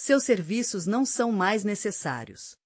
Seus serviços não são mais necessários.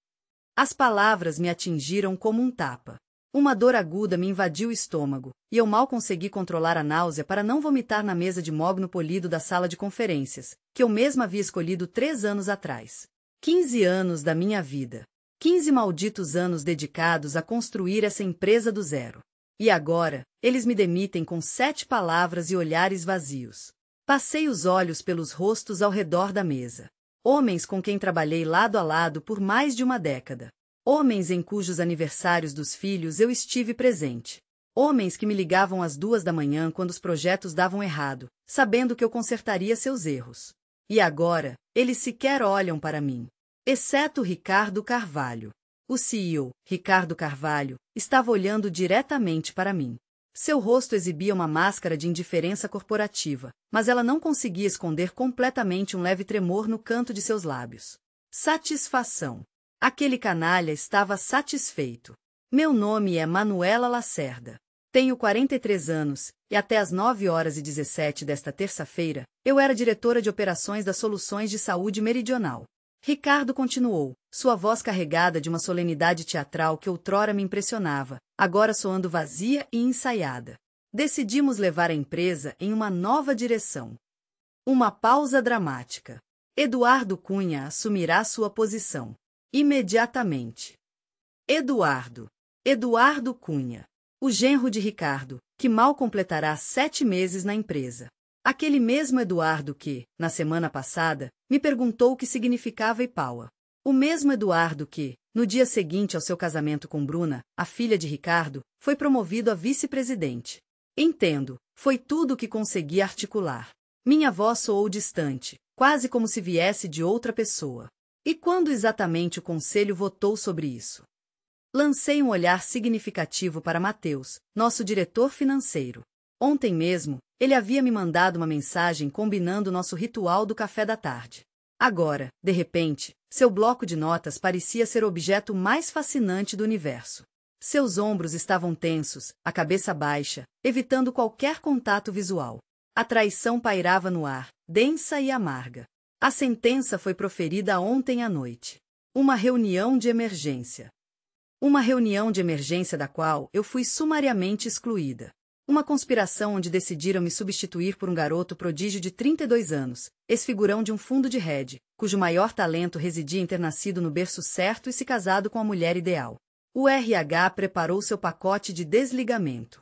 As palavras me atingiram como um tapa. Uma dor aguda me invadiu o estômago, e eu mal consegui controlar a náusea para não vomitar na mesa de mogno polido da sala de conferências, que eu mesma havia escolhido 3 anos atrás. 15 anos da minha vida. 15 malditos anos dedicados a construir essa empresa do zero. E agora, eles me demitem com 7 palavras e olhares vazios. Passei os olhos pelos rostos ao redor da mesa. Homens com quem trabalhei lado a lado por mais de uma década. Homens em cujos aniversários dos filhos eu estive presente. Homens que me ligavam às 2 da manhã quando os projetos davam errado, sabendo que eu consertaria seus erros. E agora, eles sequer olham para mim. Exceto Ricardo Carvalho. O CEO, Ricardo Carvalho, estava olhando diretamente para mim. Seu rosto exibia uma máscara de indiferença corporativa, mas ela não conseguia esconder completamente um leve tremor no canto de seus lábios. Satisfação. Aquele canalha estava satisfeito. Meu nome é Manuela Lacerda. Tenho 43 anos, e até às 9h17 desta terça-feira, eu era diretora de operações das Soluções de Saúde Meridional. Ricardo continuou, sua voz carregada de uma solenidade teatral que outrora me impressionava, agora soando vazia e ensaiada. Decidimos levar a empresa em uma nova direção. Uma pausa dramática. Eduardo Cunha assumirá sua posição. Imediatamente. Eduardo Cunha. O genro de Ricardo, que mal completará 7 meses na empresa. Aquele mesmo Eduardo que, na semana passada, me perguntou o que significava IPAUA. O mesmo Eduardo que, no dia seguinte ao seu casamento com Bruna, a filha de Ricardo, foi promovido a vice-presidente. Entendo, foi tudo o que consegui articular. Minha voz soou distante, quase como se viesse de outra pessoa. E quando exatamente o conselho votou sobre isso? Lancei um olhar significativo para Mateus, nosso diretor financeiro. Ontem mesmo, ele havia me mandado uma mensagem combinando nosso ritual do café da tarde. Agora, de repente, seu bloco de notas parecia ser o objeto mais fascinante do universo. Seus ombros estavam tensos, a cabeça baixa, evitando qualquer contato visual. A traição pairava no ar, densa e amarga. A sentença foi proferida ontem à noite. Uma reunião de emergência. Uma reunião de emergência da qual eu fui sumariamente excluída. Uma conspiração onde decidiram me substituir por um garoto prodígio de 32 anos, ex-figurão de um fundo de hedge, cujo maior talento residia em ter nascido no berço certo e se casado com a mulher ideal. O RH preparou seu pacote de desligamento.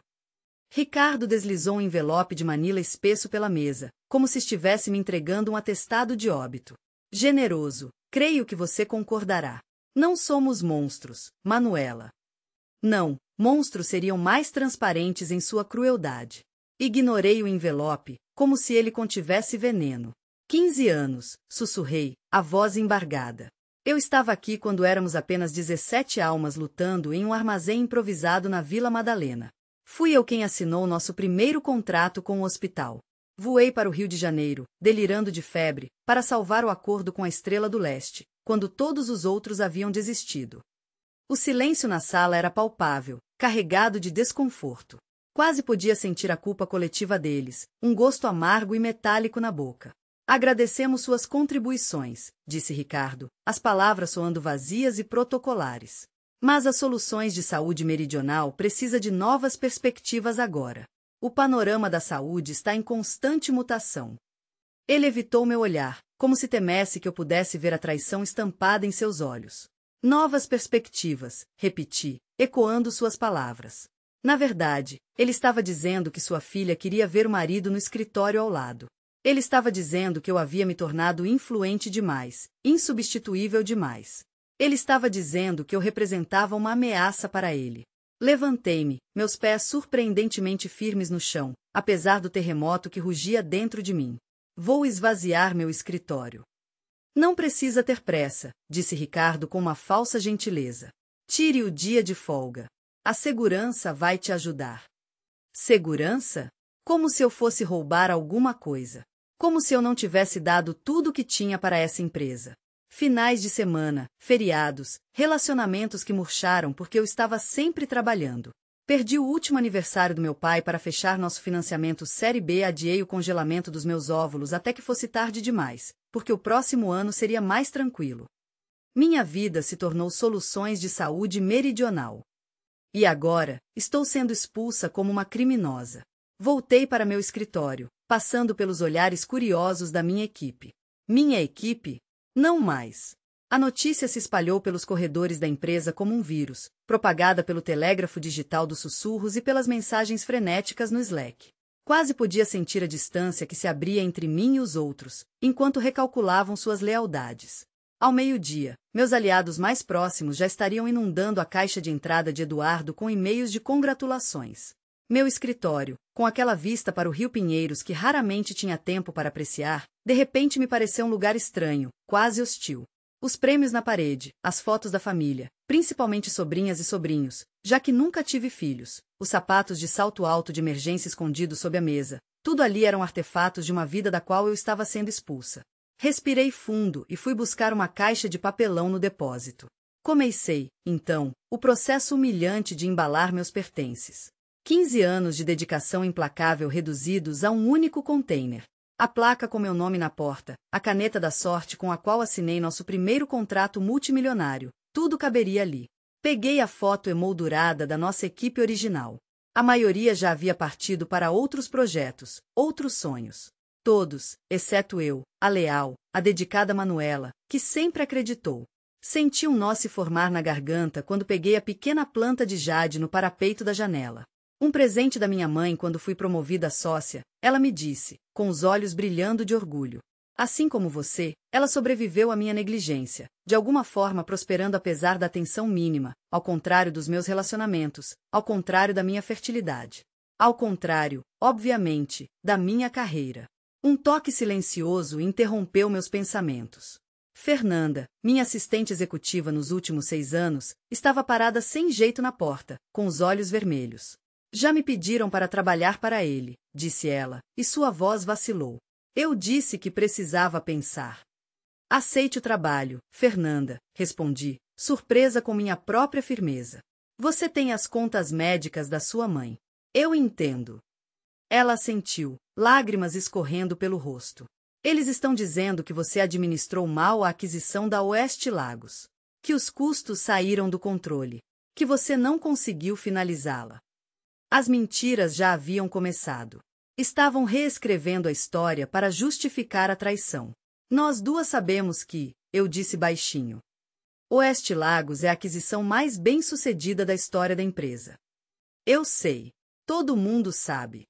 Ricardo deslizou um envelope de manila espesso pela mesa, como se estivesse me entregando um atestado de óbito. Generoso, creio que você concordará. Não somos monstros, Manuela. Não, monstros seriam mais transparentes em sua crueldade. Ignorei o envelope, como se ele contivesse veneno. 15 anos, sussurrei, a voz embargada. Eu estava aqui quando éramos apenas 17 almas lutando em um armazém improvisado na Vila Madalena. Fui eu quem assinou nosso primeiro contrato com o hospital. Voei para o Rio de Janeiro, delirando de febre, para salvar o acordo com a Estrela do Leste, quando todos os outros haviam desistido. O silêncio na sala era palpável, carregado de desconforto. Quase podia sentir a culpa coletiva deles, um gosto amargo e metálico na boca. Agradecemos suas contribuições, disse Ricardo, as palavras soando vazias e protocolares. Mas as Soluções de Saúde Meridional precisa de novas perspectivas agora. O panorama da saúde está em constante mutação. Ele evitou meu olhar, como se temesse que eu pudesse ver a traição estampada em seus olhos. Novas perspectivas, repeti, ecoando suas palavras. Na verdade, ele estava dizendo que sua filha queria ver o marido no escritório ao lado. Ele estava dizendo que eu havia me tornado influente demais, insubstituível demais. Ele estava dizendo que eu representava uma ameaça para ele. Levantei-me, meus pés surpreendentemente firmes no chão, apesar do terremoto que rugia dentro de mim. Vou esvaziar meu escritório. Não precisa ter pressa, disse Ricardo com uma falsa gentileza. Tire o dia de folga. A segurança vai te ajudar. Segurança? Como se eu fosse roubar alguma coisa. Como se eu não tivesse dado tudo o que tinha para essa empresa. Finais de semana, feriados, relacionamentos que murcharam porque eu estava sempre trabalhando. Perdi o último aniversário do meu pai para fechar nosso financiamento Série B. Adiei o congelamento dos meus óvulos até que fosse tarde demais, porque o próximo ano seria mais tranquilo. Minha vida se tornou Soluções de Saúde Meridional. E agora, estou sendo expulsa como uma criminosa. Voltei para meu escritório, passando pelos olhares curiosos da minha equipe. Minha equipe? Não mais. A notícia se espalhou pelos corredores da empresa como um vírus, propagada pelo telégrafo digital dos sussurros e pelas mensagens frenéticas no Slack. Quase podia sentir a distância que se abria entre mim e os outros, enquanto recalculavam suas lealdades. Ao meio-dia, meus aliados mais próximos já estariam inundando a caixa de entrada de Eduardo com e-mails de congratulações. Meu escritório, com aquela vista para o Rio Pinheiros que raramente tinha tempo para apreciar, de repente me pareceu um lugar estranho, quase hostil. Os prêmios na parede, as fotos da família, principalmente sobrinhas e sobrinhos, já que nunca tive filhos, os sapatos de salto alto de emergência escondidos sob a mesa, tudo ali eram artefatos de uma vida da qual eu estava sendo expulsa. Respirei fundo e fui buscar uma caixa de papelão no depósito. Comecei, então, o processo humilhante de embalar meus pertences. 15 anos de dedicação implacável reduzidos a um único container. A placa com meu nome na porta, a caneta da sorte com a qual assinei nosso primeiro contrato multimilionário, tudo caberia ali. Peguei a foto emoldurada da nossa equipe original. A maioria já havia partido para outros projetos, outros sonhos. Todos, exceto eu, a leal, a dedicada Manuela, que sempre acreditou. Senti um nó se formar na garganta quando peguei a pequena planta de jade no parapeito da janela. Um presente da minha mãe quando fui promovida a sócia, ela me disse, com os olhos brilhando de orgulho. Assim como você, ela sobreviveu à minha negligência, de alguma forma prosperando apesar da atenção mínima, ao contrário dos meus relacionamentos, ao contrário da minha fertilidade. Ao contrário, obviamente, da minha carreira. Um toque silencioso interrompeu meus pensamentos. Fernanda, minha assistente executiva nos últimos 6 anos, estava parada sem jeito na porta, com os olhos vermelhos. Já me pediram para trabalhar para ele, disse ela, e sua voz vacilou. Eu disse que precisava pensar. Aceite o trabalho, Fernanda, respondi, surpresa com minha própria firmeza. Você tem as contas médicas da sua mãe. Eu entendo. Ela assentiu, lágrimas escorrendo pelo rosto. Eles estão dizendo que você administrou mal a aquisição da Oeste Lagos. Que os custos saíram do controle. Que você não conseguiu finalizá-la. As mentiras já haviam começado. Estavam reescrevendo a história para justificar a traição. Nós duas sabemos que, eu disse baixinho. Oeste Lagos é a aquisição mais bem-sucedida da história da empresa. Eu sei. Todo mundo sabe.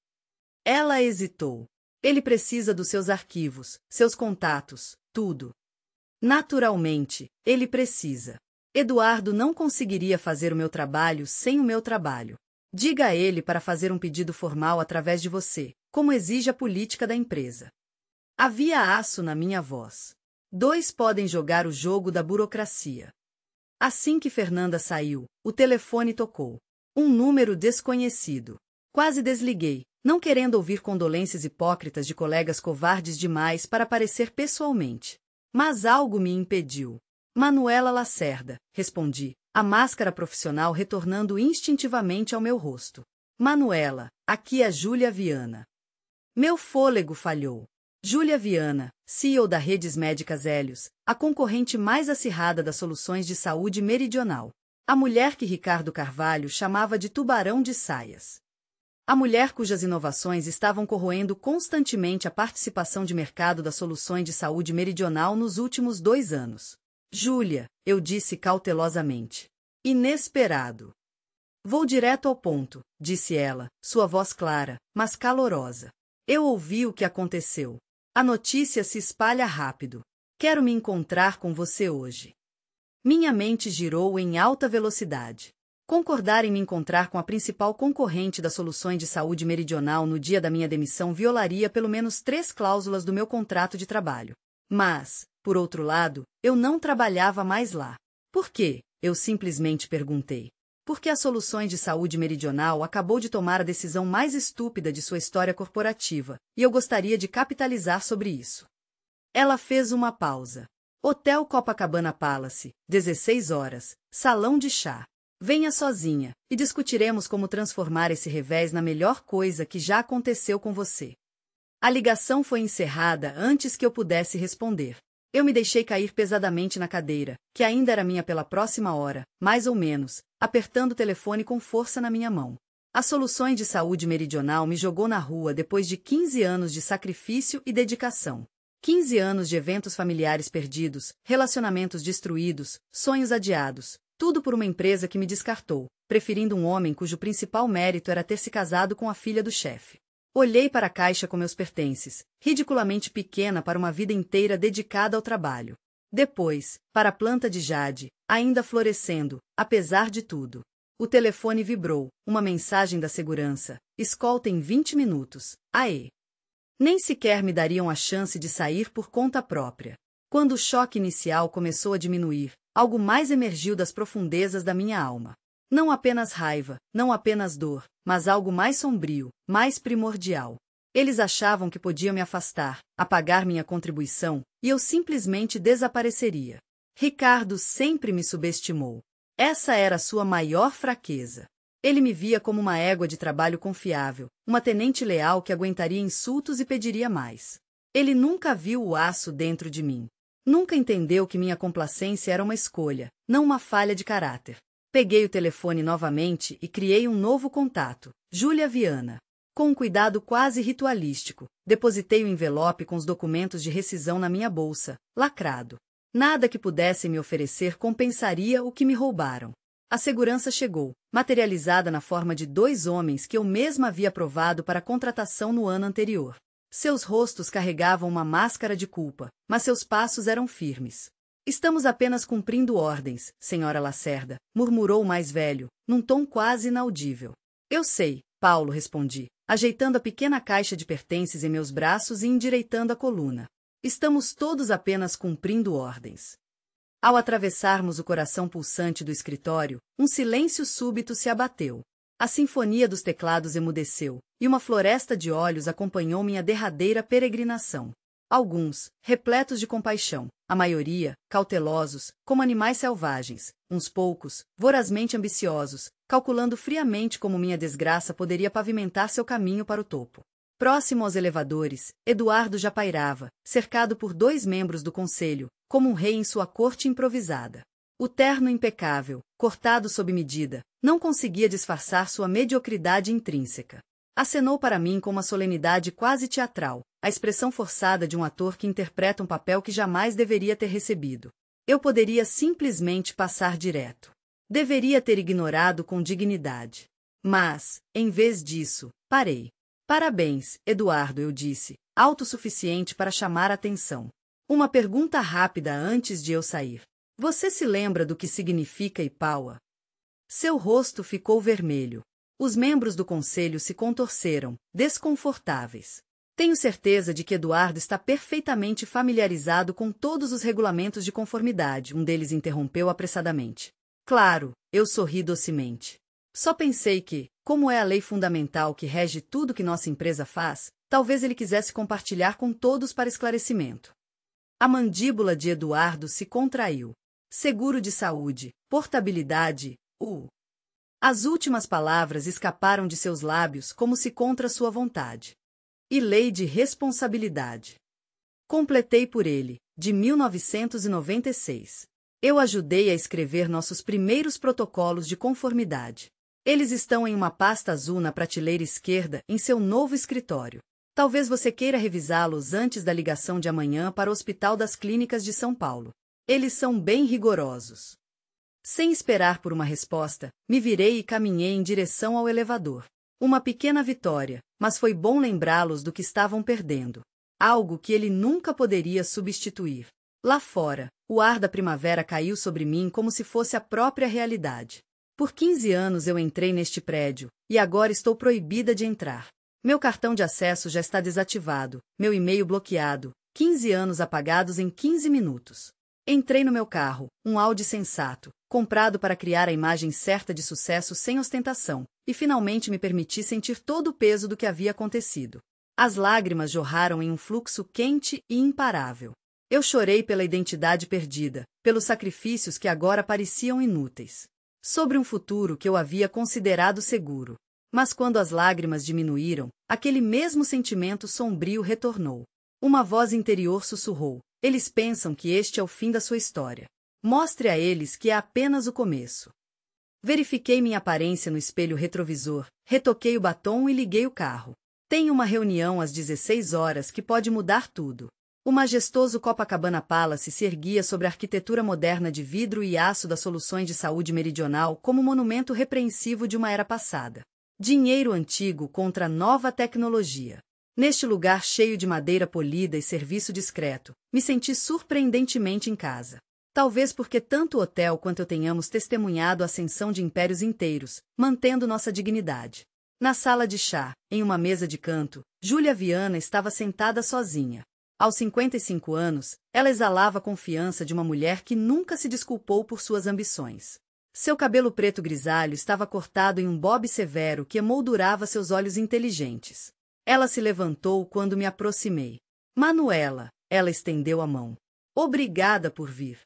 Ela hesitou. Ele precisa dos seus arquivos, seus contatos, tudo. Naturalmente, ele precisa. Eduardo não conseguiria fazer o meu trabalho sem o meu trabalho. Diga a ele para fazer um pedido formal através de você, como exige a política da empresa. Havia aço na minha voz. 2 podem jogar o jogo da burocracia. Assim que Fernanda saiu, o telefone tocou. Um número desconhecido. Quase desliguei, não querendo ouvir condolências hipócritas de colegas covardes demais para aparecer pessoalmente. Mas algo me impediu. Manuela Lacerda, respondi, a máscara profissional retornando instintivamente ao meu rosto. Manuela, aqui é Júlia Viana. Meu fôlego falhou. Júlia Viana, CEO da Redes Médicas Hélios, a concorrente mais acirrada das soluções de saúde meridional. A mulher que Ricardo Carvalho chamava de tubarão de saias. A mulher cujas inovações estavam corroendo constantemente a participação de mercado das soluções de saúde meridional nos últimos 2 anos. Júlia, eu disse cautelosamente. Inesperado. Vou direto ao ponto, disse ela, sua voz clara, mas calorosa. Eu ouvi o que aconteceu. A notícia se espalha rápido. Quero me encontrar com você hoje. Minha mente girou em alta velocidade. Concordar em me encontrar com a principal concorrente das soluções de saúde meridional no dia da minha demissão violaria pelo menos 3 cláusulas do meu contrato de trabalho. Mas, por outro lado, eu não trabalhava mais lá. Por quê? Eu simplesmente perguntei. Porque a Soluções de Saúde Meridional acabou de tomar a decisão mais estúpida de sua história corporativa, e eu gostaria de capitalizar sobre isso. Ela fez uma pausa. Hotel Copacabana Palace, 16 horas, salão de chá. Venha sozinha, e discutiremos como transformar esse revés na melhor coisa que já aconteceu com você. A ligação foi encerrada antes que eu pudesse responder. Eu me deixei cair pesadamente na cadeira, que ainda era minha pela próxima hora, mais ou menos, apertando o telefone com força na minha mão. As Soluções de Saúde Meridional me jogou na rua depois de 15 anos de sacrifício e dedicação. 15 anos de eventos familiares perdidos, relacionamentos destruídos, sonhos adiados, tudo por uma empresa que me descartou, preferindo um homem cujo principal mérito era ter se casado com a filha do chefe. Olhei para a caixa com meus pertences, ridiculamente pequena para uma vida inteira dedicada ao trabalho. Depois, para a planta de jade, ainda florescendo, apesar de tudo. O telefone vibrou, uma mensagem da segurança: escolta em 20 minutos, aê. Nem sequer me dariam a chance de sair por conta própria. Quando o choque inicial começou a diminuir, algo mais emergiu das profundezas da minha alma. Não apenas raiva, não apenas dor, mas algo mais sombrio, mais primordial. Eles achavam que podiam me afastar, apagar minha contribuição, e eu simplesmente desapareceria. Ricardo sempre me subestimou. Essa era sua maior fraqueza. Ele me via como uma égua de trabalho confiável, uma tenente leal que aguentaria insultos e pediria mais. Ele nunca viu o aço dentro de mim. Nunca entendeu que minha complacência era uma escolha, não uma falha de caráter. Peguei o telefone novamente e criei um novo contato, Júlia Viana. Com um cuidado quase ritualístico, depositei o envelope com os documentos de rescisão na minha bolsa, lacrado. Nada que pudessem me oferecer compensaria o que me roubaram. A segurança chegou, materializada na forma de 2 homens que eu mesma havia aprovado para a contratação no ano anterior. Seus rostos carregavam uma máscara de culpa, mas seus passos eram firmes. Estamos apenas cumprindo ordens, senhora Lacerda, murmurou o mais velho, num tom quase inaudível. Eu sei, Paulo, respondi, ajeitando a pequena caixa de pertences em meus braços e endireitando a coluna. Estamos todos apenas cumprindo ordens. Ao atravessarmos o coração pulsante do escritório, um silêncio súbito se abateu. A sinfonia dos teclados emudeceu, e uma floresta de olhos acompanhou minha derradeira peregrinação. Alguns, repletos de compaixão, a maioria, cautelosos, como animais selvagens, uns poucos, vorazmente ambiciosos, calculando friamente como minha desgraça poderia pavimentar seu caminho para o topo. Próximo aos elevadores, Eduardo já pairava, cercado por 2 membros do conselho, como um rei em sua corte improvisada. O terno impecável, cortado sob medida, não conseguia disfarçar sua mediocridade intrínseca. Acenou para mim com uma solenidade quase teatral, a expressão forçada de um ator que interpreta um papel que jamais deveria ter recebido. Eu poderia simplesmente passar direto. Deveria ter ignorado com dignidade. Mas, em vez disso, parei. Parabéns, Eduardo, eu disse, autossuficiente para chamar a atenção. Uma pergunta rápida antes de eu sair. Você se lembra do que significa IPAUA? Seu rosto ficou vermelho. Os membros do conselho se contorceram, desconfortáveis. Tenho certeza de que Eduardo está perfeitamente familiarizado com todos os regulamentos de conformidade, um deles interrompeu apressadamente. Claro, eu sorri docemente. Só pensei que, como é a lei fundamental que rege tudo que nossa empresa faz, talvez ele quisesse compartilhar com todos para esclarecimento. A mandíbula de Eduardo se contraiu. Seguro de saúde, portabilidade, As últimas palavras escaparam de seus lábios como se contra sua vontade. E lei de responsabilidade. Completei por ele, de 1996. Eu ajudei a escrever nossos primeiros protocolos de conformidade. Eles estão em uma pasta azul na prateleira esquerda em seu novo escritório. Talvez você queira revisá-los antes da ligação de amanhã para o Hospital das Clínicas de São Paulo. Eles são bem rigorosos. Sem esperar por uma resposta, me virei e caminhei em direção ao elevador. Uma pequena vitória, mas foi bom lembrá-los do que estavam perdendo. Algo que ele nunca poderia substituir. Lá fora, o ar da primavera caiu sobre mim como se fosse a própria realidade. Por 15 anos eu entrei neste prédio, e agora estou proibida de entrar. Meu cartão de acesso já está desativado, meu e-mail bloqueado, 15 anos apagados em 15 minutos. Entrei no meu carro, um Audi sensato, comprado para criar a imagem certa de sucesso sem ostentação, e finalmente me permiti sentir todo o peso do que havia acontecido. As lágrimas jorraram em um fluxo quente e imparável. Eu chorei pela identidade perdida, pelos sacrifícios que agora pareciam inúteis. sobre um futuro que eu havia considerado seguro. Mas quando as lágrimas diminuíram, aquele mesmo sentimento sombrio retornou. Uma voz interior sussurrou: eles pensam que este é o fim da sua história. Mostre a eles que é apenas o começo. Verifiquei minha aparência no espelho retrovisor, retoquei o batom e liguei o carro. Tenho uma reunião às 16 horas que pode mudar tudo. O majestoso Copacabana Palace se erguia sobre a arquitetura moderna de vidro e aço das soluções de saúde meridional como monumento repreensivo de uma era passada. Dinheiro antigo contra nova tecnologia. Neste lugar cheio de madeira polida e serviço discreto, me senti surpreendentemente em casa. Talvez porque tanto o hotel quanto eu tenhamos testemunhado a ascensão de impérios inteiros, mantendo nossa dignidade. Na sala de chá, em uma mesa de canto, Júlia Viana estava sentada sozinha. Aos 55 anos, ela exalava a confiança de uma mulher que nunca se desculpou por suas ambições. Seu cabelo preto grisalho estava cortado em um bob severo que emoldurava seus olhos inteligentes. Ela se levantou quando me aproximei. Manuela, ela estendeu a mão. Obrigada por vir.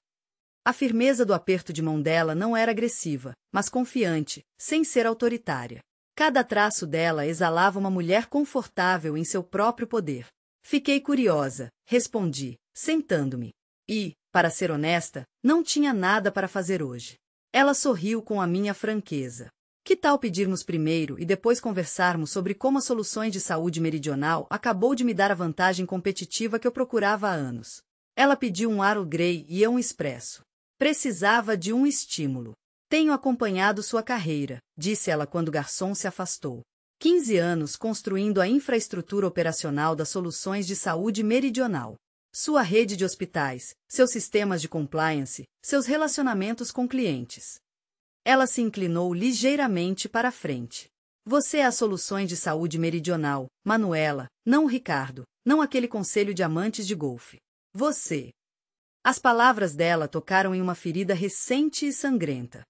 A firmeza do aperto de mão dela não era agressiva, mas confiante, sem ser autoritária. Cada traço dela exalava uma mulher confortável em seu próprio poder. Fiquei curiosa, respondi, sentando-me. E, para ser honesta, não tinha nada para fazer hoje. Ela sorriu com a minha franqueza. Que tal pedirmos primeiro e depois conversarmos sobre como as soluções de saúde meridional acabou de me dar a vantagem competitiva que eu procurava há anos? Ela pediu um Earl Grey e eu um expresso. Precisava de um estímulo. Tenho acompanhado sua carreira, disse ela quando o garçom se afastou. 15 anos construindo a infraestrutura operacional das soluções de saúde meridional. Sua rede de hospitais, seus sistemas de compliance, seus relacionamentos com clientes. Ela se inclinou ligeiramente para a frente. Você é as soluções de saúde meridional, Manuela, não o Ricardo, não aquele conselho de amantes de golfe. Você. As palavras dela tocaram em uma ferida recente e sangrenta.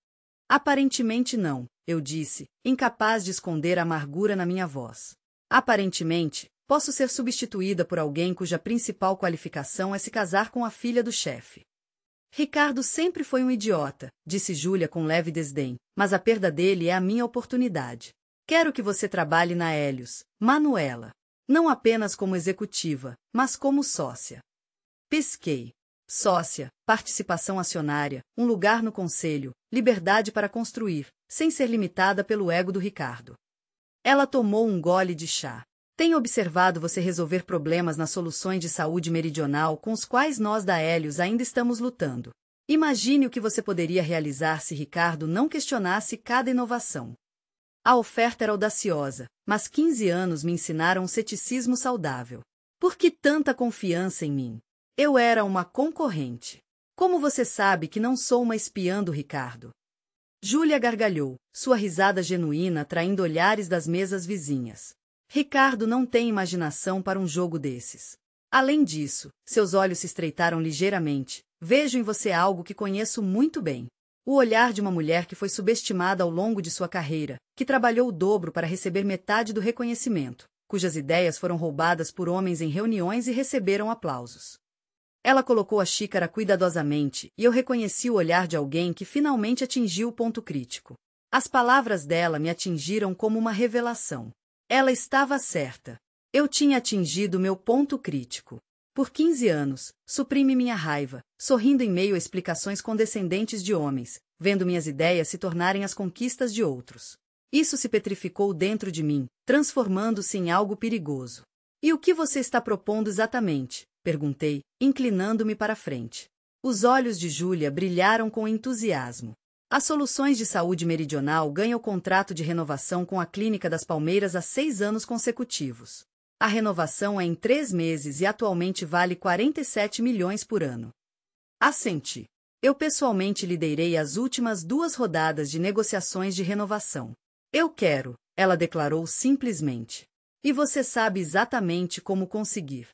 Aparentemente não, eu disse, incapaz de esconder a amargura na minha voz. Aparentemente, posso ser substituída por alguém cuja principal qualificação é se casar com a filha do chefe. Ricardo sempre foi um idiota, disse Júlia com leve desdém, mas a perda dele é a minha oportunidade. Quero que você trabalhe na Helios, Manuela. Não apenas como executiva, mas como sócia. Pisquei. Sócia, participação acionária, um lugar no conselho, liberdade para construir, sem ser limitada pelo ego do Ricardo. Ela tomou um gole de chá. Tenho observado você resolver problemas nas soluções de saúde meridional com os quais nós da Helios ainda estamos lutando. Imagine o que você poderia realizar se Ricardo não questionasse cada inovação. A oferta era audaciosa, mas 15 anos me ensinaram um ceticismo saudável. Por que tanta confiança em mim? Eu era uma concorrente. Como você sabe que não sou uma espiã do Ricardo? Júlia gargalhou, sua risada genuína atraindo olhares das mesas vizinhas. Ricardo não tem imaginação para um jogo desses. Além disso, seus olhos se estreitaram ligeiramente. Vejo em você algo que conheço muito bem. O olhar de uma mulher que foi subestimada ao longo de sua carreira, que trabalhou o dobro para receber metade do reconhecimento, cujas ideias foram roubadas por homens em reuniões e receberam aplausos. Ela colocou a xícara cuidadosamente e eu reconheci o olhar de alguém que finalmente atingiu o ponto crítico. As palavras dela me atingiram como uma revelação. Ela estava certa. Eu tinha atingido meu ponto crítico. Por 15 anos, suprime minha raiva, sorrindo em meio a explicações condescendentes de homens, vendo minhas ideias se tornarem as conquistas de outros. Isso se petrificou dentro de mim, transformando-se em algo perigoso. E o que você está propondo exatamente? Perguntei, inclinando-me para a frente. Os olhos de Júlia brilharam com entusiasmo. As soluções de saúde meridional ganham o contrato de renovação com a Clínica das Palmeiras há 6 anos consecutivos. A renovação é em 3 meses e atualmente vale 47 milhões por ano. Assenti. Eu pessoalmente liderei as últimas 2 rodadas de negociações de renovação. Eu quero, ela declarou simplesmente. E você sabe exatamente como conseguir.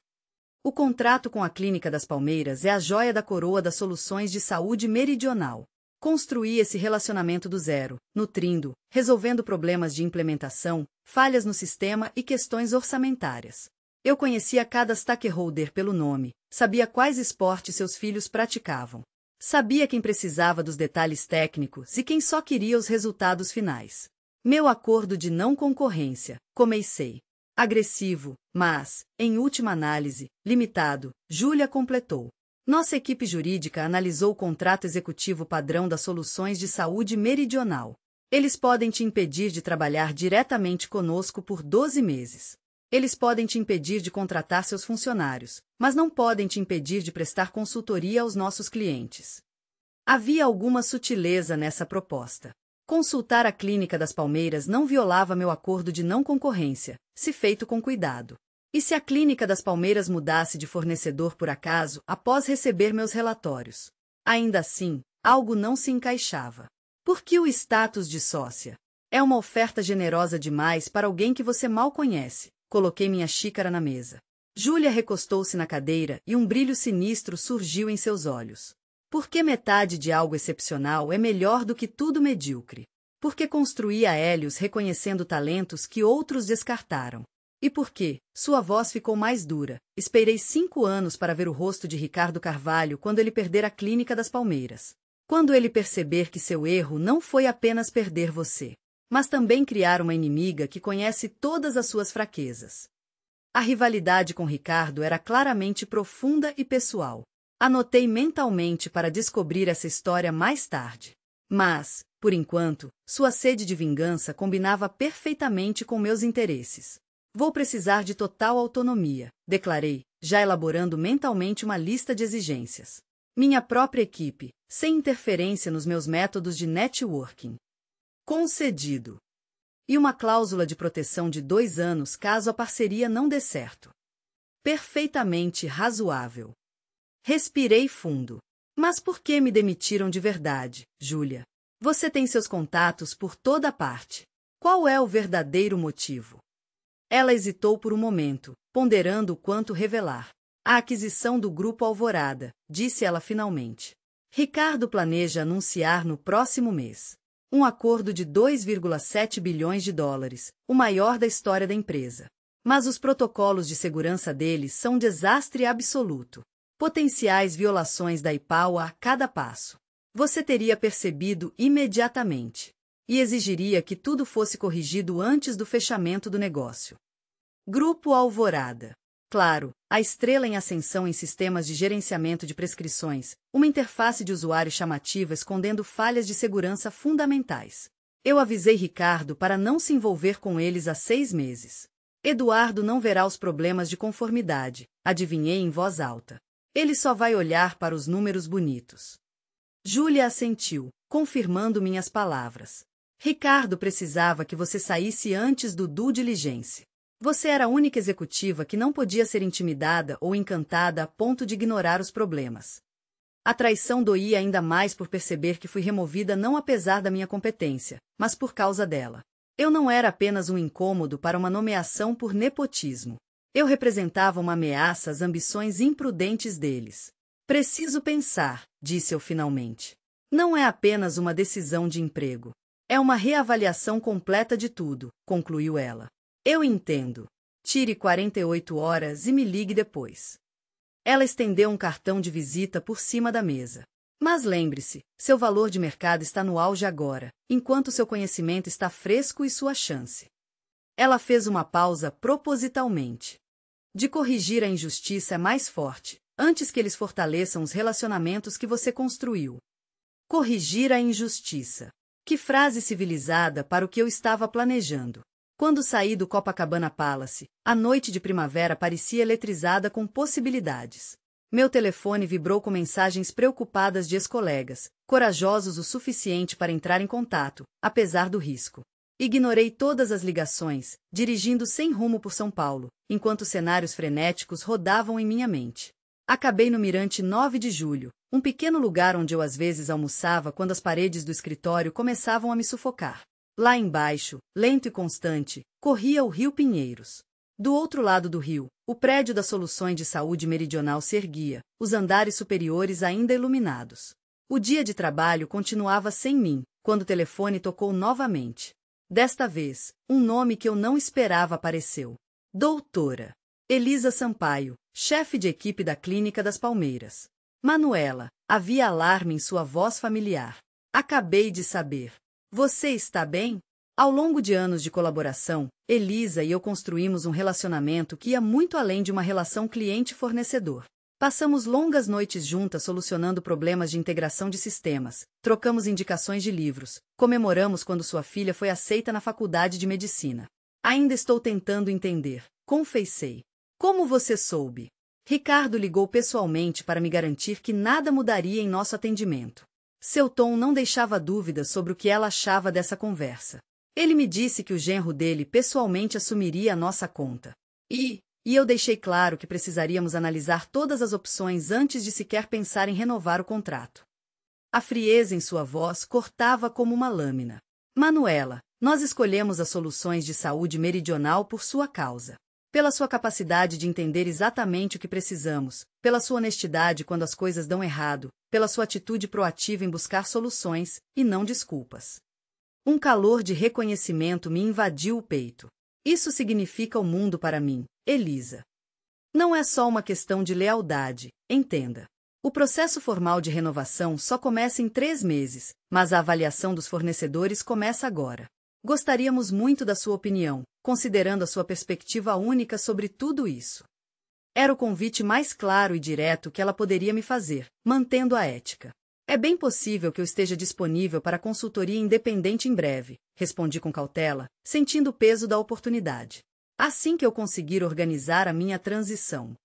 O contrato com a Clínica das Palmeiras é a joia da coroa das soluções de saúde meridional. Construí esse relacionamento do zero, nutrindo, resolvendo problemas de implementação, falhas no sistema e questões orçamentárias. Eu conhecia cada stakeholder pelo nome, sabia quais esportes seus filhos praticavam. Sabia quem precisava dos detalhes técnicos e quem só queria os resultados finais. Meu acordo de não concorrência, comecei. Agressivo, mas, em última análise, limitado, Júlia completou. Nossa equipe jurídica analisou o contrato executivo padrão das Soluções de Saúde Meridional. Eles podem te impedir de trabalhar diretamente conosco por 12 meses. Eles podem te impedir de contratar seus funcionários, mas não podem te impedir de prestar consultoria aos nossos clientes. Havia alguma sutileza nessa proposta. Consultar a Clínica das Palmeiras não violava meu acordo de não concorrência, se feito com cuidado. E se a Clínica das Palmeiras mudasse de fornecedor por acaso, após receber meus relatórios? Ainda assim, algo não se encaixava. Por que o status de sócia? É uma oferta generosa demais para alguém que você mal conhece. Coloquei minha xícara na mesa. Júlia recostou-se na cadeira e um brilho sinistro surgiu em seus olhos. Porque metade de algo excepcional é melhor do que tudo medíocre. Porque construí a Hélios reconhecendo talentos que outros descartaram. E por quê? Sua voz ficou mais dura. Esperei 5 anos para ver o rosto de Ricardo Carvalho quando ele perder a Clínica das Palmeiras. Quando ele perceber que seu erro não foi apenas perder você, mas também criar uma inimiga que conhece todas as suas fraquezas. A rivalidade com Ricardo era claramente profunda e pessoal. Anotei mentalmente para descobrir essa história mais tarde. Mas, por enquanto, sua sede de vingança combinava perfeitamente com meus interesses. Vou precisar de total autonomia, declarei, já elaborando mentalmente uma lista de exigências. Minha própria equipe, sem interferência nos meus métodos de networking. Concedido. E uma cláusula de proteção de 2 anos caso a parceria não dê certo. Perfeitamente razoável. Respirei fundo. Mas por que me demitiram de verdade, Júlia? Você tem seus contatos por toda parte. Qual é o verdadeiro motivo? Ela hesitou por um momento, ponderando o quanto revelar. A aquisição do Grupo Alvorada, disse ela finalmente. Ricardo planeja anunciar no próximo mês um acordo de 2,7 bilhões de dólares, o maior da história da empresa. Mas os protocolos de segurança deles são um desastre absoluto. Potenciais violações da IPAU a cada passo. Você teria percebido imediatamente. E exigiria que tudo fosse corrigido antes do fechamento do negócio. Grupo Alvorada. Claro, a estrela em ascensão em sistemas de gerenciamento de prescrições, uma interface de usuário chamativa escondendo falhas de segurança fundamentais. Eu avisei Ricardo para não se envolver com eles há 6 meses. Eduardo não verá os problemas de conformidade, adivinhei em voz alta. Ele só vai olhar para os números bonitos. Júlia assentiu, confirmando minhas palavras. Ricardo precisava que você saísse antes do due diligence. Você era a única executiva que não podia ser intimidada ou encantada a ponto de ignorar os problemas. A traição doía ainda mais por perceber que fui removida não apesar da minha competência, mas por causa dela. Eu não era apenas um incômodo para uma nomeação por nepotismo. Eu representava uma ameaça às ambições imprudentes deles. Preciso pensar, disse eu finalmente. Não é apenas uma decisão de emprego. É uma reavaliação completa de tudo, concluiu ela. Eu entendo. Tire 48 horas e me ligue depois. Ela estendeu um cartão de visita por cima da mesa. Mas lembre-se, seu valor de mercado está no auge agora, enquanto seu conhecimento está fresco e sua chance. Ela fez uma pausa propositalmente. De corrigir a injustiça é mais forte, antes que eles fortaleçam os relacionamentos que você construiu. Corrigir a injustiça. Que frase civilizada para o que eu estava planejando. Quando saí do Copacabana Palace, a noite de primavera parecia eletrizada com possibilidades. Meu telefone vibrou com mensagens preocupadas de ex-colegas, corajosos o suficiente para entrar em contato, apesar do risco. Ignorei todas as ligações, dirigindo sem rumo por São Paulo, enquanto cenários frenéticos rodavam em minha mente. Acabei no Mirante 9 de Julho, um pequeno lugar onde eu às vezes almoçava quando as paredes do escritório começavam a me sufocar. Lá embaixo, lento e constante, corria o Rio Pinheiros. Do outro lado do rio, o prédio das Soluções de Saúde Meridional se erguia, os andares superiores ainda iluminados. O dia de trabalho continuava sem mim, quando o telefone tocou novamente. Desta vez, um nome que eu não esperava apareceu. Doutora Elisa Sampaio, chefe de equipe da Clínica das Palmeiras. Manuela, Havia alarme em sua voz familiar. Acabei de saber. Você está bem? Ao longo de anos de colaboração, Elisa e eu construímos um relacionamento que ia muito além de uma relação cliente-fornecedor. Passamos longas noites juntas solucionando problemas de integração de sistemas, trocamos indicações de livros, comemoramos quando sua filha foi aceita na faculdade de medicina. Ainda estou tentando entender, confessei. Como você soube? Ricardo ligou pessoalmente para me garantir que nada mudaria em nosso atendimento. Seu tom não deixava dúvidas sobre o que ela achava dessa conversa. Ele me disse que o genro dele pessoalmente assumiria a nossa conta. E eu deixei claro que precisaríamos analisar todas as opções antes de sequer pensar em renovar o contrato. A frieza em sua voz cortava como uma lâmina. Manuela, nós escolhemos as soluções de saúde meridional por sua causa. Pela sua capacidade de entender exatamente o que precisamos, pela sua honestidade quando as coisas dão errado, pela sua atitude proativa em buscar soluções, e não desculpas. Um calor de reconhecimento me invadiu o peito. Isso significa o mundo para mim, Elisa. Não é só uma questão de lealdade, entenda. O processo formal de renovação só começa em 3 meses, mas a avaliação dos fornecedores começa agora. Gostaríamos muito da sua opinião, considerando a sua perspectiva única sobre tudo isso. Era o convite mais claro e direto que ela poderia me fazer, mantendo a ética. É bem possível que eu esteja disponível para consultoria independente em breve, respondi com cautela, sentindo o peso da oportunidade. Assim que eu conseguir organizar a minha transição.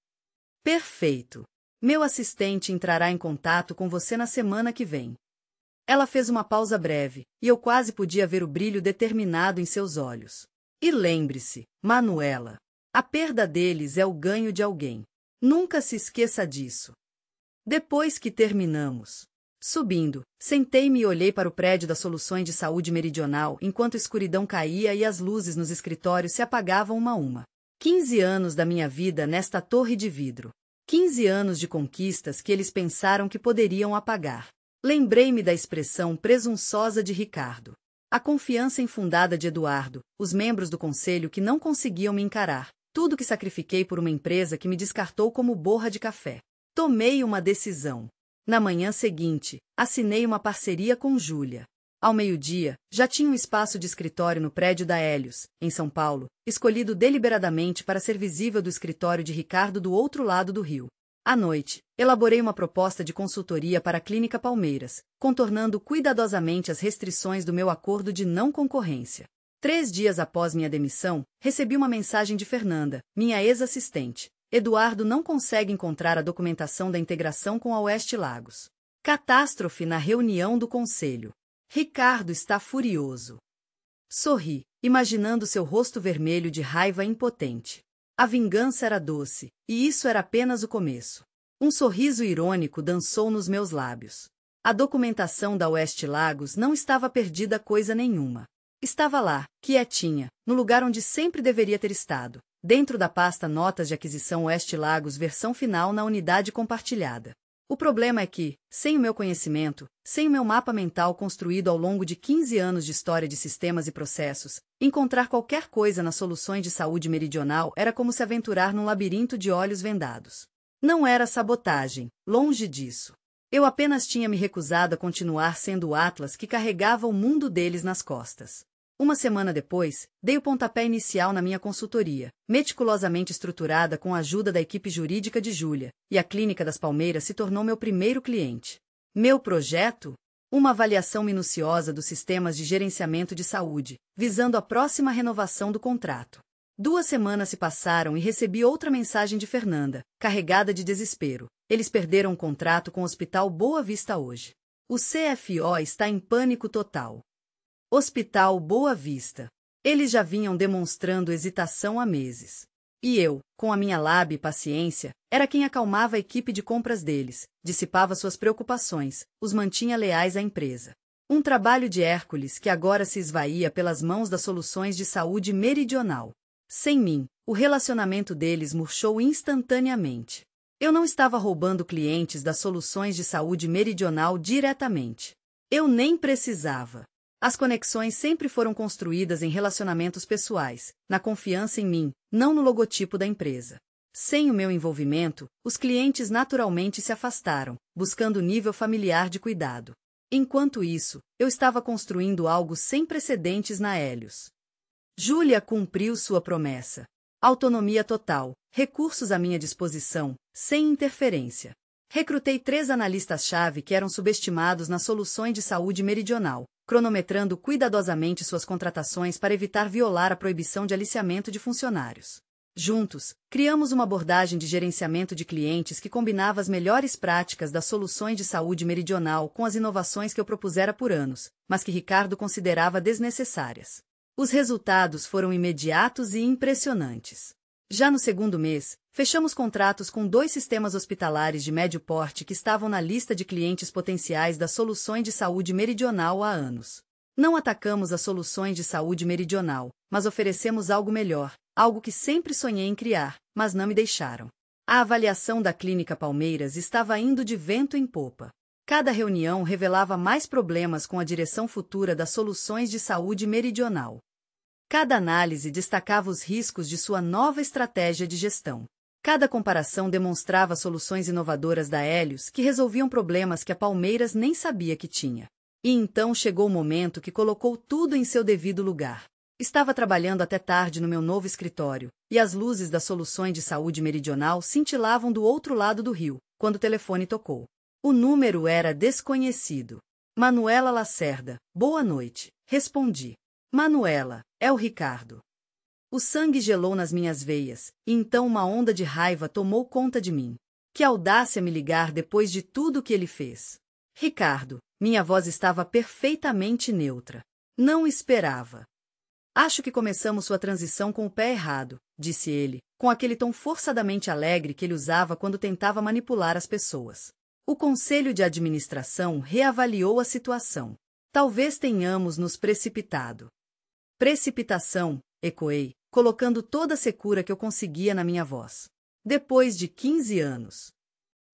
Perfeito. Meu assistente entrará em contato com você na semana que vem. Ela fez uma pausa breve, e eu quase podia ver o brilho determinado em seus olhos. E lembre-se, Manuela, a perda deles é o ganho de alguém. Nunca se esqueça disso. Depois que terminamos. Subindo, sentei-me e olhei para o prédio das Soluções de Saúde Meridional enquanto a escuridão caía e as luzes nos escritórios se apagavam uma a uma. 15 anos da minha vida nesta torre de vidro. 15 anos de conquistas que eles pensaram que poderiam apagar. Lembrei-me da expressão presunçosa de Ricardo. A confiança infundada de Eduardo, os membros do conselho que não conseguiam me encarar, tudo que sacrifiquei por uma empresa que me descartou como borra de café. Tomei uma decisão. Na manhã seguinte, assinei uma parceria com Júlia. Ao meio-dia, já tinha um espaço de escritório no prédio da Hélios, em São Paulo, escolhido deliberadamente para ser visível do escritório de Ricardo do outro lado do rio. À noite, elaborei uma proposta de consultoria para a Clínica Palmeiras, contornando cuidadosamente as restrições do meu acordo de não concorrência. 3 dias após minha demissão, recebi uma mensagem de Fernanda, minha ex-assistente. Eduardo não consegue encontrar a documentação da integração com a Oeste Lagos. Catástrofe na reunião do conselho. Ricardo está furioso. Sorri, imaginando seu rosto vermelho de raiva impotente. A vingança era doce, e isso era apenas o começo. Um sorriso irônico dançou nos meus lábios. A documentação da Oeste Lagos não estava perdida coisa nenhuma. Estava lá, quietinha, no lugar onde sempre deveria ter estado, dentro da pasta Notas de Aquisição Oeste Lagos versão final na unidade compartilhada. O problema é que, sem o meu conhecimento, sem o meu mapa mental construído ao longo de 15 anos de história de sistemas e processos, encontrar qualquer coisa nas soluções de saúde meridional era como se aventurar num labirinto de olhos vendados. Não era sabotagem, longe disso. Eu apenas tinha me recusado a continuar sendo o Atlas que carregava o mundo deles nas costas. Uma semana depois, dei o pontapé inicial na minha consultoria, meticulosamente estruturada com a ajuda da equipe jurídica de Júlia, e a Clínica das Palmeiras se tornou meu primeiro cliente. Meu projeto? Uma avaliação minuciosa dos sistemas de gerenciamento de saúde, visando a próxima renovação do contrato. 2 semanas se passaram e recebi outra mensagem de Fernanda, carregada de desespero. Eles perderam o contrato com o Hospital Boa Vista hoje. O CFO está em pânico total. Hospital Boa Vista. Eles já vinham demonstrando hesitação há meses. E eu, com a minha lábia e paciência, era quem acalmava a equipe de compras deles, dissipava suas preocupações, os mantinha leais à empresa. Um trabalho de Hércules que agora se esvaía pelas mãos das Soluções de Saúde Meridional. Sem mim, o relacionamento deles murchou instantaneamente. Eu não estava roubando clientes das Soluções de Saúde Meridional diretamente. Eu nem precisava. As conexões sempre foram construídas em relacionamentos pessoais, na confiança em mim, não no logotipo da empresa. Sem o meu envolvimento, os clientes naturalmente se afastaram, buscando nível familiar de cuidado. Enquanto isso, eu estava construindo algo sem precedentes na Helios. Júlia cumpriu sua promessa. Autonomia total, recursos à minha disposição, sem interferência. Recrutei 3 analistas-chave que eram subestimados nas soluções de saúde meridional, cronometrando cuidadosamente suas contratações para evitar violar a proibição de aliciamento de funcionários. Juntos, criamos uma abordagem de gerenciamento de clientes que combinava as melhores práticas das soluções de saúde meridional com as inovações que eu propusera por anos, mas que Ricardo considerava desnecessárias. Os resultados foram imediatos e impressionantes. Já no segundo mês, fechamos contratos com 2 sistemas hospitalares de médio porte que estavam na lista de clientes potenciais das soluções de saúde meridional há anos. Não atacamos as soluções de saúde meridional, mas oferecemos algo melhor, algo que sempre sonhei em criar, mas não me deixaram. A avaliação da Clínica Palmeiras estava indo de vento em popa. Cada reunião revelava mais problemas com a direção futura das soluções de saúde meridional. Cada análise destacava os riscos de sua nova estratégia de gestão. Cada comparação demonstrava soluções inovadoras da Helios que resolviam problemas que a Palmeiras nem sabia que tinha. E então chegou o momento que colocou tudo em seu devido lugar. Estava trabalhando até tarde no meu novo escritório, e as luzes das soluções de saúde meridional cintilavam do outro lado do rio, quando o telefone tocou. O número era desconhecido. Manuela Lacerda, boa noite, respondi. Manuela, é o Ricardo. O sangue gelou nas minhas veias, e então uma onda de raiva tomou conta de mim. Que audácia me ligar depois de tudo o que ele fez. Ricardo, minha voz estava perfeitamente neutra. Não esperava. Acho que começamos sua transição com o pé errado, disse ele, com aquele tom forçadamente alegre que ele usava quando tentava manipular as pessoas. O conselho de administração reavaliou a situação. Talvez tenhamos nos precipitado. Precipitação, ecoei, colocando toda a secura que eu conseguia na minha voz. Depois de 15 anos.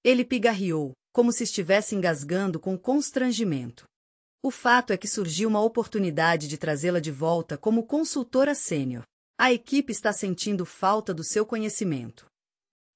Ele pigarreou, como se estivesse engasgando com constrangimento. O fato é que surgiu uma oportunidade de trazê-la de volta como consultora sênior. A equipe está sentindo falta do seu conhecimento.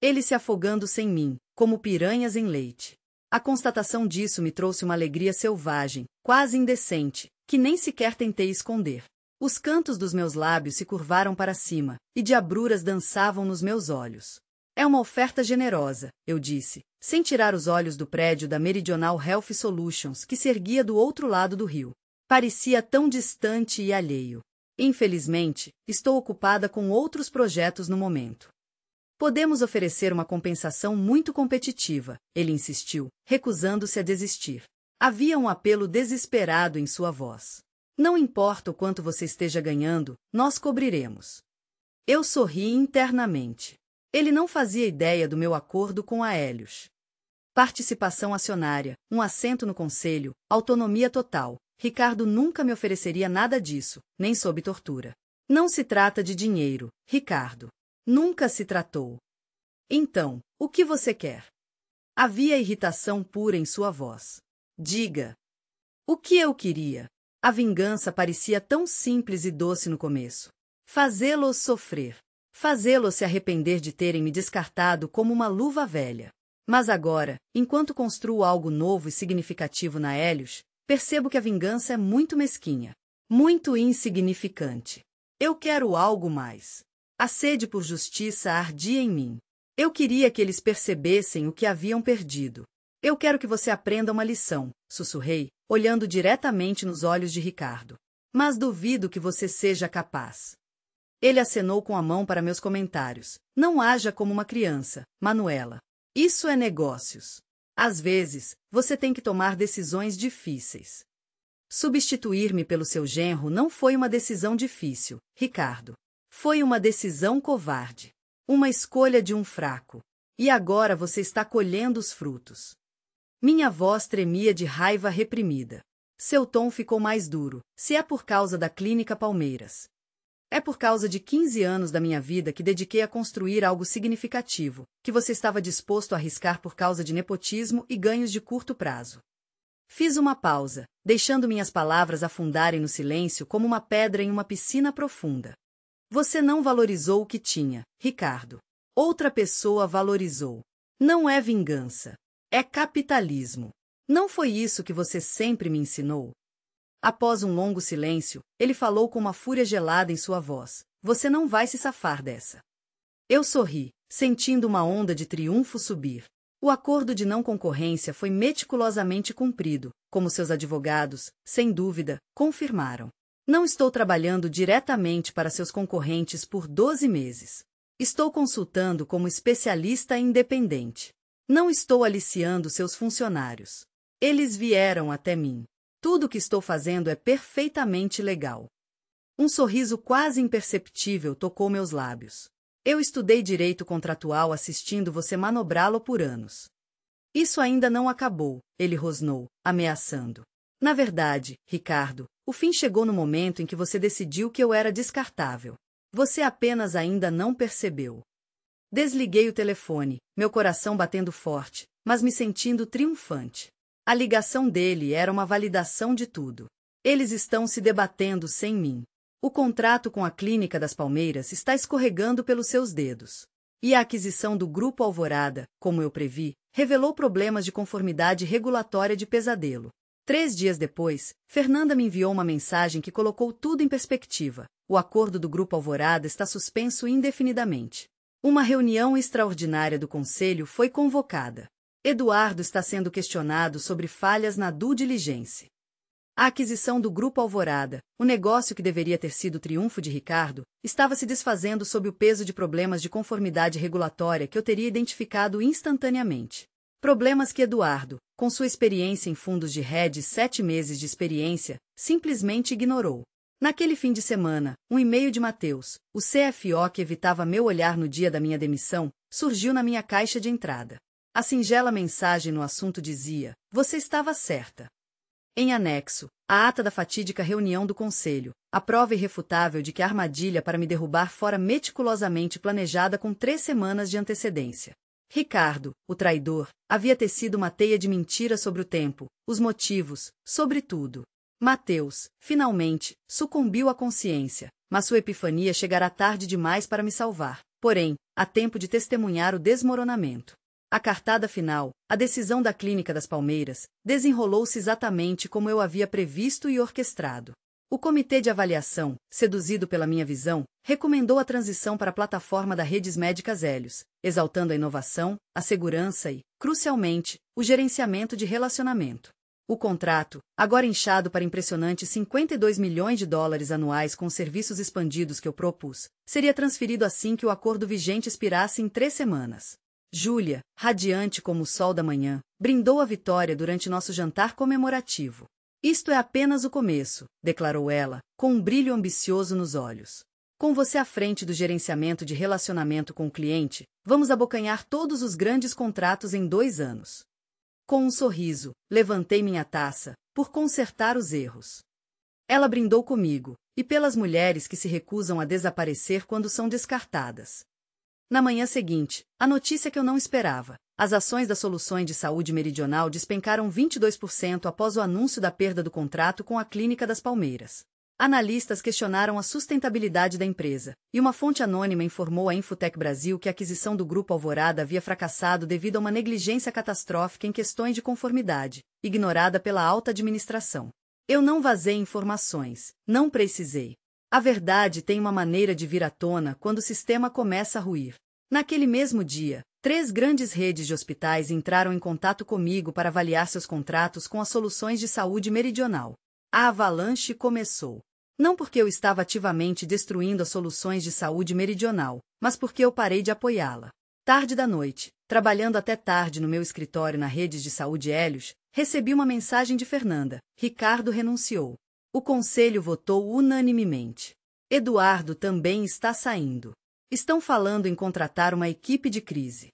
Ele se afogando sem mim, como piranhas em leite. A constatação disso me trouxe uma alegria selvagem, quase indecente, que nem sequer tentei esconder. Os cantos dos meus lábios se curvaram para cima, e diabruras dançavam nos meus olhos. É uma oferta generosa, eu disse, sem tirar os olhos do prédio da Meridional Health Solutions que se erguia do outro lado do rio. Parecia tão distante e alheio. Infelizmente, estou ocupada com outros projetos no momento. Podemos oferecer uma compensação muito competitiva, ele insistiu, recusando-se a desistir. Havia um apelo desesperado em sua voz. Não importa o quanto você esteja ganhando, nós cobriremos. Eu sorri internamente. Ele não fazia ideia do meu acordo com a Helios. Participação acionária, um assento no conselho, autonomia total. Ricardo nunca me ofereceria nada disso, nem sob tortura. Não se trata de dinheiro, Ricardo. Nunca se tratou. Então, o que você quer? Havia irritação pura em sua voz. Diga. O que eu queria? A vingança parecia tão simples e doce no começo. Fazê-los sofrer. Fazê-los se arrepender de terem me descartado como uma luva velha. Mas agora, enquanto construo algo novo e significativo na Helios, percebo que a vingança é muito mesquinha. Muito insignificante. Eu quero algo mais. A sede por justiça ardia em mim. Eu queria que eles percebessem o que haviam perdido. Eu quero que você aprenda uma lição, sussurrei, olhando diretamente nos olhos de Ricardo. Mas duvido que você seja capaz. Ele acenou com a mão para meus comentários. Não haja como uma criança, Manuela. Isso é negócios. Às vezes, você tem que tomar decisões difíceis. Substituir-me pelo seu genro não foi uma decisão difícil, Ricardo. Foi uma decisão covarde. Uma escolha de um fraco. E agora você está colhendo os frutos. Minha voz tremia de raiva reprimida. Seu tom ficou mais duro. Se é por causa da Clínica Palmeiras. É por causa de 15 anos da minha vida que dediquei a construir algo significativo, que você estava disposto a arriscar por causa de nepotismo e ganhos de curto prazo. Fiz uma pausa, deixando minhas palavras afundarem no silêncio como uma pedra em uma piscina profunda. Você não valorizou o que tinha, Ricardo. Outra pessoa valorizou. Não é vingança. É capitalismo. Não foi isso que você sempre me ensinou? Após um longo silêncio, ele falou com uma fúria gelada em sua voz. Você não vai se safar dessa. Eu sorri, sentindo uma onda de triunfo subir. O acordo de não concorrência foi meticulosamente cumprido, como seus advogados, sem dúvida, confirmaram. Não estou trabalhando diretamente para seus concorrentes por 12 meses. Estou consultando como especialista independente. Não estou aliciando seus funcionários. Eles vieram até mim. Tudo o que estou fazendo é perfeitamente legal. Um sorriso quase imperceptível tocou meus lábios. Eu estudei direito contratual assistindo você manobrá-lo por anos. Isso ainda não acabou, ele rosnou, ameaçando. Na verdade, Ricardo, o fim chegou no momento em que você decidiu que eu era descartável. Você apenas ainda não percebeu. Desliguei o telefone, meu coração batendo forte, mas me sentindo triunfante. A ligação dele era uma validação de tudo. Eles estão se debatendo sem mim. O contrato com a Clínica das Palmeiras está escorregando pelos seus dedos. E a aquisição do Grupo Alvorada, como eu previ, revelou problemas de conformidade regulatória de pesadelo. 3 dias depois, Fernanda me enviou uma mensagem que colocou tudo em perspectiva. O acordo do Grupo Alvorada está suspenso indefinidamente. Uma reunião extraordinária do Conselho foi convocada. Eduardo está sendo questionado sobre falhas na due diligence. A aquisição do Grupo Alvorada, o negócio que deveria ter sido o triunfo de Ricardo, estava se desfazendo sob o peso de problemas de conformidade regulatória que eu teria identificado instantaneamente. Problemas que Eduardo, com sua experiência em fundos de hedge e 7 meses de experiência, simplesmente ignorou. Naquele fim de semana, um e-mail de Matheus, o CFO que evitava meu olhar no dia da minha demissão, surgiu na minha caixa de entrada. A singela mensagem no assunto dizia: você estava certa. Em anexo, a ata da fatídica reunião do Conselho, a prova irrefutável de que a armadilha para me derrubar fora meticulosamente planejada com 3 semanas de antecedência. Ricardo, o traidor, havia tecido uma teia de mentira sobre o tempo, os motivos, sobre tudo. Matheus, finalmente, sucumbiu à consciência, mas sua epifania chegará tarde demais para me salvar. Porém, há tempo de testemunhar o desmoronamento. A cartada final, a decisão da Clínica das Palmeiras, desenrolou-se exatamente como eu havia previsto e orquestrado. O comitê de avaliação, seduzido pela minha visão, recomendou a transição para a plataforma da Redes Médicas Hélios, exaltando a inovação, a segurança e, crucialmente, o gerenciamento de relacionamento. O contrato, agora inchado para impressionantes $52 milhões anuais com os serviços expandidos que eu propus, seria transferido assim que o acordo vigente expirasse em 3 semanas. Júlia, radiante como o sol da manhã, brindou a vitória durante nosso jantar comemorativo. Isto é apenas o começo, declarou ela, com um brilho ambicioso nos olhos. Com você à frente do gerenciamento de relacionamento com o cliente, vamos abocanhar todos os grandes contratos em 2 anos. Com um sorriso, levantei minha taça, por consertar os erros. Ela brindou comigo, e pelas mulheres que se recusam a desaparecer quando são descartadas. Na manhã seguinte, a notícia que eu não esperava. As ações das Soluções de Saúde Meridional despencaram 22% após o anúncio da perda do contrato com a Clínica das Palmeiras. Analistas questionaram a sustentabilidade da empresa, e uma fonte anônima informou à Infotech Brasil que a aquisição do Grupo Alvorada havia fracassado devido a uma negligência catastrófica em questões de conformidade, ignorada pela alta administração. Eu não vazei informações, não precisei. A verdade tem uma maneira de vir à tona quando o sistema começa a ruir. Naquele mesmo dia, 3 grandes redes de hospitais entraram em contato comigo para avaliar seus contratos com as Soluções de Saúde Meridional. A avalanche começou. Não porque eu estava ativamente destruindo as Soluções de Saúde Meridional, mas porque eu parei de apoiá-la. Tarde da noite, trabalhando até tarde no meu escritório na Redes de Saúde Hélios, recebi uma mensagem de Fernanda. Ricardo renunciou. O conselho votou unanimemente. Eduardo também está saindo. Estão falando em contratar uma equipe de crise.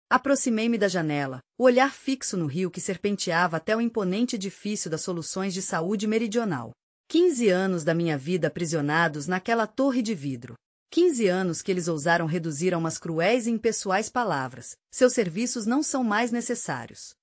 Aproximei-me da janela, o olhar fixo no rio que serpenteava até o imponente edifício das Soluções de Saúde Meridional. 15 anos da minha vida aprisionados naquela torre de vidro. 15 anos que eles ousaram reduzir a umas cruéis e impessoais palavras. Seus serviços não são mais necessários.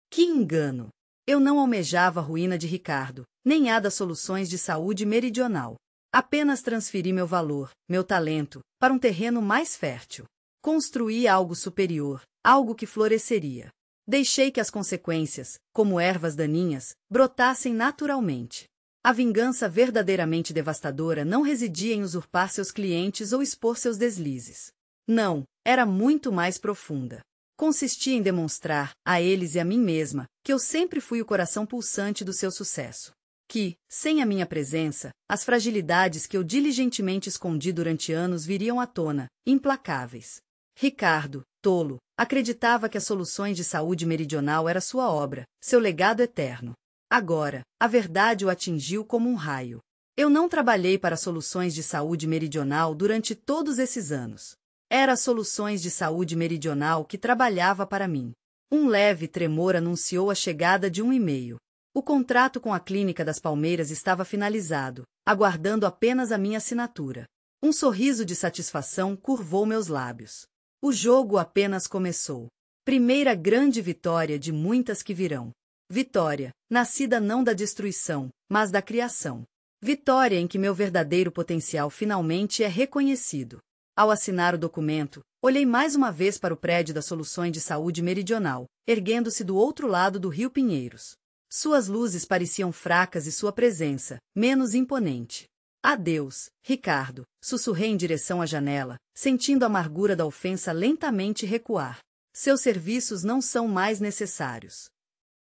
Que engano! Eu não almejava a ruína de Ricardo, nem a das Soluções de Saúde Meridional. Apenas transferi meu valor, meu talento, para um terreno mais fértil. Construí algo superior, algo que floresceria. Deixei que as consequências, como ervas daninhas, brotassem naturalmente. A vingança verdadeiramente devastadora não residia em usurpar seus clientes ou expor seus deslizes. Não, era muito mais profunda. Consistia em demonstrar, a eles e a mim mesma, que eu sempre fui o coração pulsante do seu sucesso. Que, sem a minha presença, as fragilidades que eu diligentemente escondi durante anos viriam à tona, implacáveis. Ricardo, tolo, acreditava que as soluções de saúde meridional era sua obra, seu legado eterno. Agora, a verdade o atingiu como um raio. Eu não trabalhei para soluções de saúde meridional durante todos esses anos. Era Soluções de Saúde Meridional que trabalhava para mim. Um leve tremor anunciou a chegada de um e-mail. O contrato com a Clínica das Palmeiras estava finalizado, aguardando apenas a minha assinatura. Um sorriso de satisfação curvou meus lábios. O jogo apenas começou. Primeira grande vitória de muitas que virão. Vitória, nascida não da destruição, mas da criação. Vitória em que meu verdadeiro potencial finalmente é reconhecido. Ao assinar o documento, olhei mais uma vez para o prédio das Soluções de Saúde Meridional, erguendo-se do outro lado do Rio Pinheiros. Suas luzes pareciam fracas e sua presença, menos imponente. Adeus, Ricardo, sussurrei em direção à janela, sentindo a amargura da ofensa lentamente recuar. Seus serviços não são mais necessários.